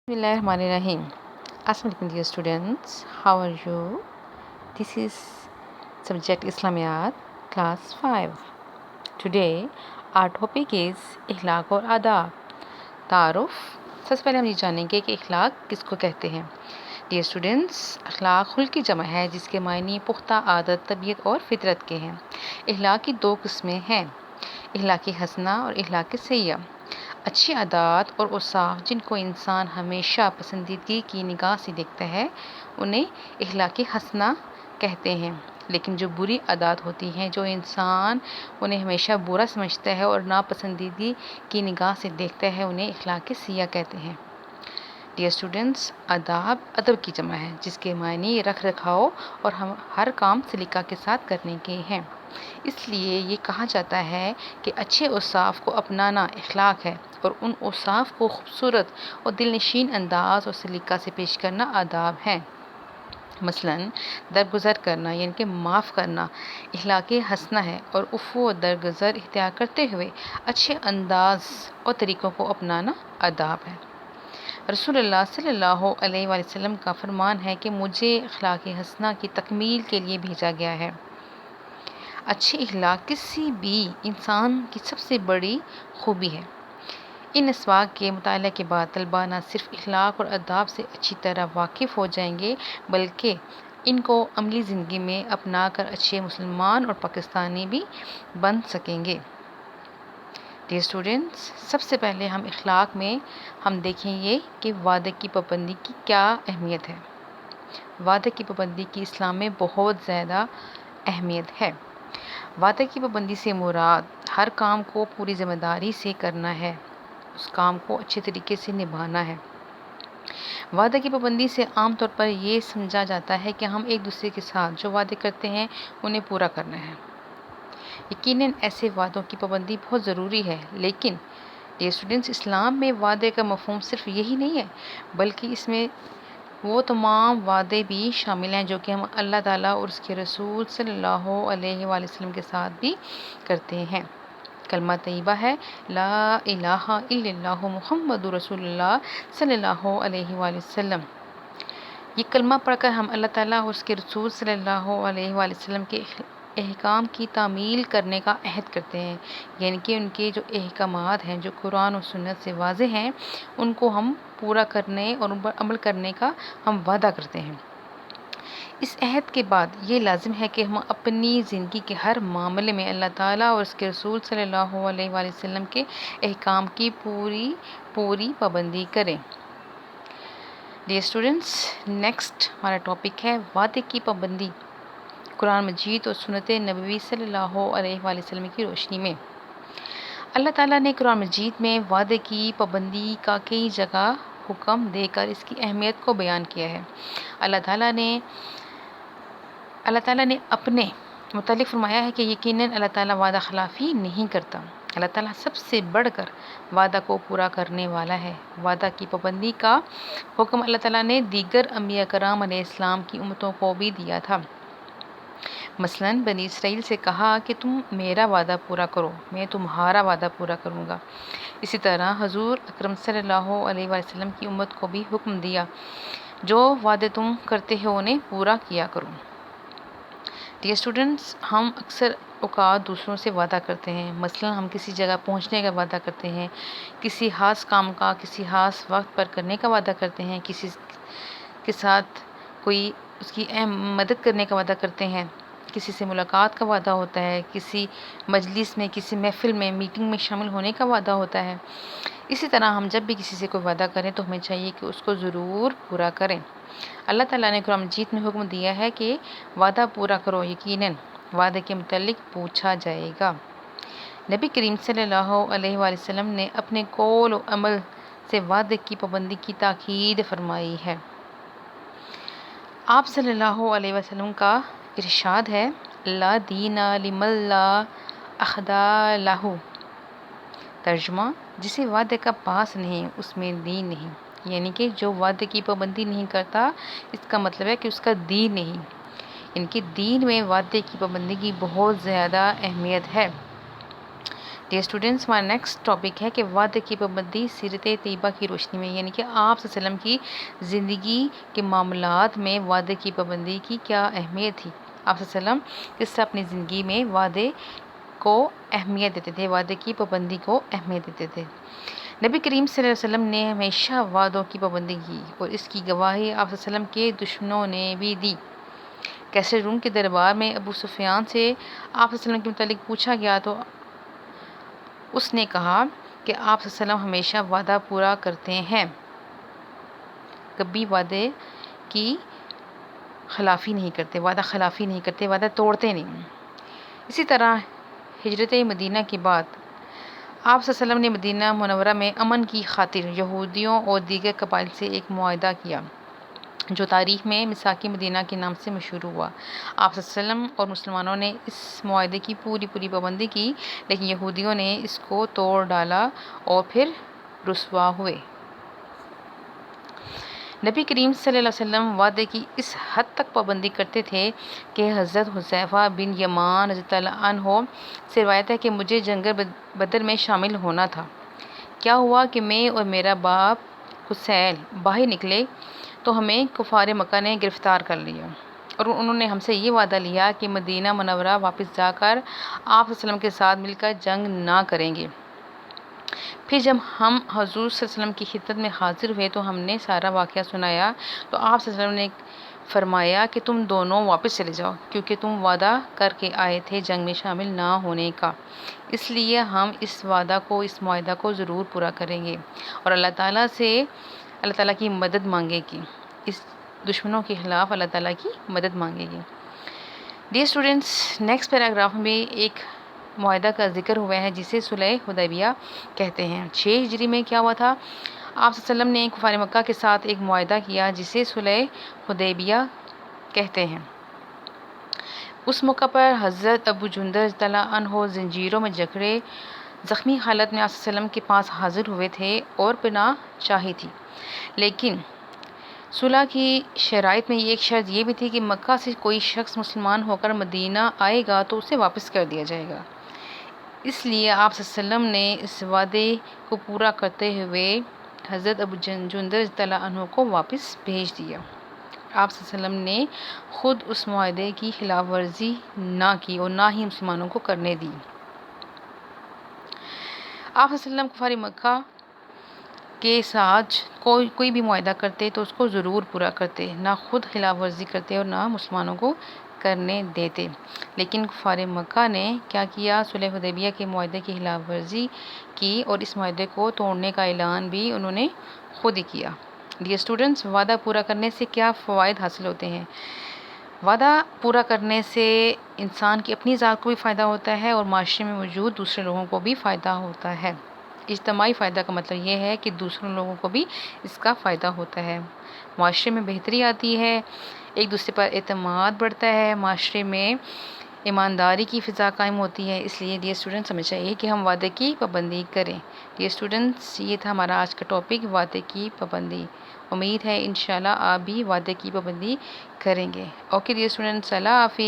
Bismillahirrahmanirrahim. Assalamualaikum dear students. How are you? This is subject Islamiyat class 5. Today our topic is اخلاق اور آداب. تعارف. سب سے پہلے ہم یہ جانیں گے کہ اخلاق کس کو کہتے ہیں. Dear students, اخلاق خلق کی جمع ہے جس کے معنی پختہ عادت، طبیعت اور فطرت کے ہیں. اخلاق کی دو قسمیں ہیں، اخلاق حسنہ اور اخلاق سیئہ. اچھی عادات اور اوصاف جن کو انسان ہمیشہ پسندیدگی کی نگاہ سے دیکھتا ہے انہیں اخلاق حسنہ کہتے ہیں، لیکن جو بری عادات ہوتی ہیں جو انسان انہیں ہمیشہ برا سمجھتا ہے اور ناپسندیدگی کی نگاہ سے دیکھتا ہے انہیں اخلاق سیئہ کہتے ہیں. ڈیئر اسٹوڈنٹس، آداب ادب کی جمع ہے جس کے معنی رکھ رکھاؤ اور ہر کام سلیقہ کے ساتھ کرنے کے ہیں. اس لیے یہ کہا جاتا ہے کہ اچھے اوصاف کو اپنانا اخلاق ہے اور ان اوصاف کو خوبصورت اور دل نشین انداز اور سلیقہ سے پیش کرنا آداب ہیں. مثلاً درگزر کرنا یعنی کہ معاف کرنا اخلاق حسنہ ہے اور عفو و درگزر اختیار کرتے ہوئے اچھے انداز اور طریقوں کو اپنانا آداب ہے. رسول اللہ صلی اللہ علیہ وآلہ وسلم کا فرمان ہے کہ مجھے اخلاق حسنہ کی تکمیل کے لیے بھیجا گیا ہے. اچھے اخلاق کسی بھی انسان کی سب سے بڑی خوبی ہے. ان اسباق کے مطالعہ کے بعد طلباء نہ صرف اخلاق اور آداب سے اچھی طرح واقف ہو جائیں گے بلکہ ان کو عملی زندگی میں اپنا کر اچھے مسلمان اور پاکستانی بھی بن سکیں گے. ڈیئر اسٹوڈنٹس، سب سے پہلے ہم اخلاق میں ہم دیکھیں گے کہ وعدے کی پابندی کی کیا اہمیت ہے. وعدے کی پابندی کی اسلام میں بہت زیادہ اہمیت ہے. وعدے کی پابندی سے مراد ہر کام کو پوری ذمہ داری سے کرنا ہے، اس کام کو اچھے طریقے سے نبھانا ہے. وعدے کی پابندی سے عام طور پر یہ سمجھا جاتا ہے کہ ہم ایک دوسرے کے ساتھ جو وعدے کرتے ہیں انہیں پورا کرنا ہے. یقیناً ایسے وعدوں کی پابندی بہت ضروری ہے، لیکن ڈیئر اسٹوڈنٹس، اسلام میں وعدے کا مفہوم صرف یہی نہیں ہے بلکہ اس میں وہ تمام وعدے بھی شامل ہیں جو کہ ہم اللہ تعالیٰ اور اس کے رسول صلی اللہ علیہ وآلہ وسلم کے ساتھ بھی کرتے ہیں. کلمہ طیبہ ہے لا الہ الا اللہ محمد رسول اللہ صلی اللہ علیہ وآلہ وسلم. یہ کلمہ پڑھ کر ہم اللہ تعالیٰ اور اس کے رسول صلی اللہ علیہ وآلہ وسلم کے احکام کی تعمیل کرنے کا عہد کرتے ہیں، یعنی کہ ان کے جو احکامات ہیں جو قرآن و سنت سے واضح ہیں ان کو ہم پورا کرنے اور ان پر عمل کرنے کا ہم وعدہ کرتے ہیں. اس عہد کے بعد یہ لازم ہے کہ ہم اپنی زندگی کے ہر معاملے میں اللہ تعالیٰ اور اس کے رسول صلی اللہ علیہ وآلہ وسلم کے احکام کی پوری پابندی کریں. ڈیئر اسٹوڈنٹس، نیکسٹ ہمارا ٹاپک ہے وعدے کی پابندی قرآن مجید اور سنت نبوی صلی اللہ علیہ وآلہ وسلم کی روشنی میں. اللہ تعالیٰ نے قرآن مجید میں وعدے کی پابندی کا کئی جگہ حکم دے کر اس کی اہمیت کو بیان کیا ہے. اللہ تعالیٰ نے اپنے متعلق فرمایا ہے کہ یقیناً اللہ تعالیٰ وعدہ خلافی نہیں کرتا. اللہ تعالیٰ سب سے بڑھ کر وعدہ کو پورا کرنے والا ہے. وعدہ کی پابندی کا حکم اللہ تعالیٰ نے دیگر انبیاء کرام علیہ السلام کی امتوں کو بھی دیا تھا. مثلاً بنی اسرائیل سے کہا کہ تم میرا وعدہ پورا کرو، میں تمہارا وعدہ پورا کروں گا. اسی طرح حضور اکرم صلی اللہ علیہ وآلہ وسلم کی امت کو بھی حکم دیا جو وعدے تم کرتے ہو انہیں پورا کیا کرو. ڈیئر اسٹوڈنٹس، ہم اکثر اوقات دوسروں سے وعدہ کرتے ہیں. مثلاً ہم کسی جگہ پہنچنے کا وعدہ کرتے ہیں، کسی خاص کام کا کسی خاص وقت پر کرنے کا وعدہ کرتے ہیں، کسی کے ساتھ کوئی اس کی اہم مدد کرنے کا وعدہ کرتے ہیں، کسی سے ملاقات کا وعدہ ہوتا ہے، کسی مجلس میں کسی محفل میں میٹنگ میں شامل ہونے کا وعدہ ہوتا ہے. اسی طرح ہم جب بھی کسی سے کوئی وعدہ کریں تو ہمیں چاہیے کہ اس کو ضرور پورا کریں. اللہ تعالیٰ نے قرآن مجید میں حکم دیا ہے کہ وعدہ پورا کرو، یقیناً وعدے کے متعلق پوچھا جائے گا. نبی کریم صلی اللہ علیہ وآلہ وسلم نے اپنے قول و عمل سے وعدے کی پابندی کی تاکید فرمائی ہے. آپ صلی اللہ علیہ وسلم کا ارشاد ہے لا دین لمن لا عہد لہ. ترجمہ، جسے وعدے کا پاس نہیں اس میں دین نہیں. یعنی کہ جو وعدے کی پابندی نہیں کرتا اس کا مطلب ہے کہ اس کا دین نہیں. ان کے دین میں وعدے کی پابندی کی بہت زیادہ اہمیت ہے. ڈیئر اسٹوڈنٹس، ہمارا نیکسٹ ٹاپک ہے کہ وعدے کی پابندی سیرت طیبہ کی روشنی میں، یعنی کہ آپ صلی اللہ علیہ وسلم کی زندگی کے معاملات میں وعدے کی پابندی کی کیا اہمیت تھی۔ آپ صلی اللہ علیہ وسلم کس طرح اپنی زندگی میں وعدے کو اہمیت دیتے تھے، وعدے کی پابندی کو اہمیت دیتے تھے۔ نبی کریم صلی اللہ علیہ وسلم نے ہمیشہ وعدوں کی پابندی کی اور اس کی گواہی آپ صلی اللہ علیہ وسلم کے دشمنوں نے بھی دی۔ کیسر روم کے دربار میں ابو سفیان سے آپ صلی اللہ علیہ وسلم کے متعلق پوچھا گیا تو اس نے کہا کہ آپ صلی اللہ علیہ وسلم ہمیشہ وعدہ پورا کرتے ہیں، کبھی وعدے کی خلافی نہیں کرتے، وعدہ خلافی نہیں کرتے، وعدہ توڑتے نہیں۔ اسی طرح ہجرت مدینہ کے بعد آپ صلی اللہ علیہ وسلم نے مدینہ منورہ میں امن کی خاطر یہودیوں اور دیگر قبائل سے ایک معاہدہ کیا جو تاریخ میں میثاق مدینہ کے نام سے مشہور ہوا۔ آپ صلی اللہ علیہ وسلم اور مسلمانوں نے اس معاہدے کی پوری پابندی کی، لیکن یہودیوں نے اس کو توڑ ڈالا اور پھر رسوا ہوئے۔ نبی کریم صلی اللہ علیہ وسلم وعدے کی اس حد تک پابندی کرتے تھے کہ حضرت حذیفہ بن یمان رضی اللہ عنہ سے روایت ہے کہ مجھے جنگ بدر میں شامل ہونا تھا۔ کیا ہوا کہ میں اور میرا باپ حسین باہر نکلے تو ہمیں کفار مکہ نے گرفتار کر لیا اور انہوں نے ہم سے یہ وعدہ لیا کہ مدینہ منورہ واپس جا کر آپ صلی اللہ علیہ وسلم کے ساتھ مل کر جنگ نہ کریں گے۔ پھر جب ہم حضور صلی اللہ علیہ وسلم کی خدمت میں حاضر ہوئے تو ہم نے سارا واقعہ سنایا تو آپ صلی اللہ علیہ وسلم نے فرمایا کہ تم دونوں واپس چلے جاؤ، کیونکہ تم وعدہ کر کے آئے تھے جنگ میں شامل نہ ہونے کا، اس لیے ہم اس معاہدہ کو ضرور پورا کریں گے اور اللہ تعالیٰ کی مدد مانگے گی، اس دشمنوں کے خلاف اللہ تعالیٰ کی مدد مانگے گی۔ ڈیئر اسٹوڈنٹس، نیکسٹ پیراگراف میں ایک معاہدہ کا ذکر ہوا ہے جسے صلح حدیبیہ کہتے ہیں۔ 6 ہجری میں کیا ہوا تھا؟ آپ صلی اللہ علیہ وسلم نے کفار مکہ کے ساتھ ایک معاہدہ کیا جسے صلح حدیبیہ کہتے ہیں۔ اس موقع پر حضرت ابو جندل رضی اللہ عنہ زنجیروں میں جکڑے زخمی حالت میں آپ صلی اللہ علیہ وسلم کے پاس حاضر ہوئے تھے اور پناہ چاہی تھی، لیکن صلح کی شرائط میں ایک شرط یہ بھی تھی کہ مکہ سے کوئی شخص مسلمان ہو کر مدینہ آئے گا تو اسے واپس کر دیا جائے گا۔ اس لیے آپ صلی اللہ علیہ وسلم نے اس وعدے کو پورا کرتے ہوئے حضرت ابو جندل رضی اللہ عنہ کو واپس بھیج دیا۔ آپ صلی اللہ علیہ وسلم نے خود اس معاہدے کی خلاف ورزی نہ کی اور نہ ہی مسلمانوں کو کرنے دی۔ آپ صلی اللہ علیہ وسلم کفار مکہ کے ساتھ کوئی بھی معاہدہ کرتے تو اس کو ضرور پورا کرتے، نہ خود خلاف ورزی کرتے اور نہ مسلمانوں کو کرنے دیتے، لیکن کفار مکہ نے کیا کیا؟ صلح حدیبیہ کے معاہدے کی خلاف ورزی کی اور اس معاہدے کو توڑنے کا اعلان بھی انہوں نے خود ہی کیا۔ ڈیئر اسٹوڈنٹس، وعدہ پورا کرنے سے کیا فوائد حاصل ہوتے ہیں؟ وعدہ پورا کرنے سے انسان کی اپنی ذات کو بھی فائدہ ہوتا ہے اور معاشرے میں موجود دوسرے لوگوں کو بھی فائدہ ہوتا ہے۔ اجتماعی فائدہ کا مطلب یہ ہے کہ دوسرے لوگوں کو بھی اس کا فائدہ ہوتا ہے، معاشرے میں بہتری آتی ہے، ایک دوسرے پر اعتماد بڑھتا ہے، معاشرے میں ایمانداری کی فضا قائم ہوتی ہے۔ اس لیے ڈیئر اسٹوڈنٹس ہمیں چاہیے کہ ہم وعدے کی پابندی کریں۔ ڈیئر اسٹوڈنٹس، یہ تھا ہمارا آج کا ٹاپک، وعدے کی پابندی۔ امید ہے انشاءاللہ آپ بھی وعدے کی پابندی کریں گے۔ اوکے ڈیئر اسٹوڈنٹس، اللہ حافظ۔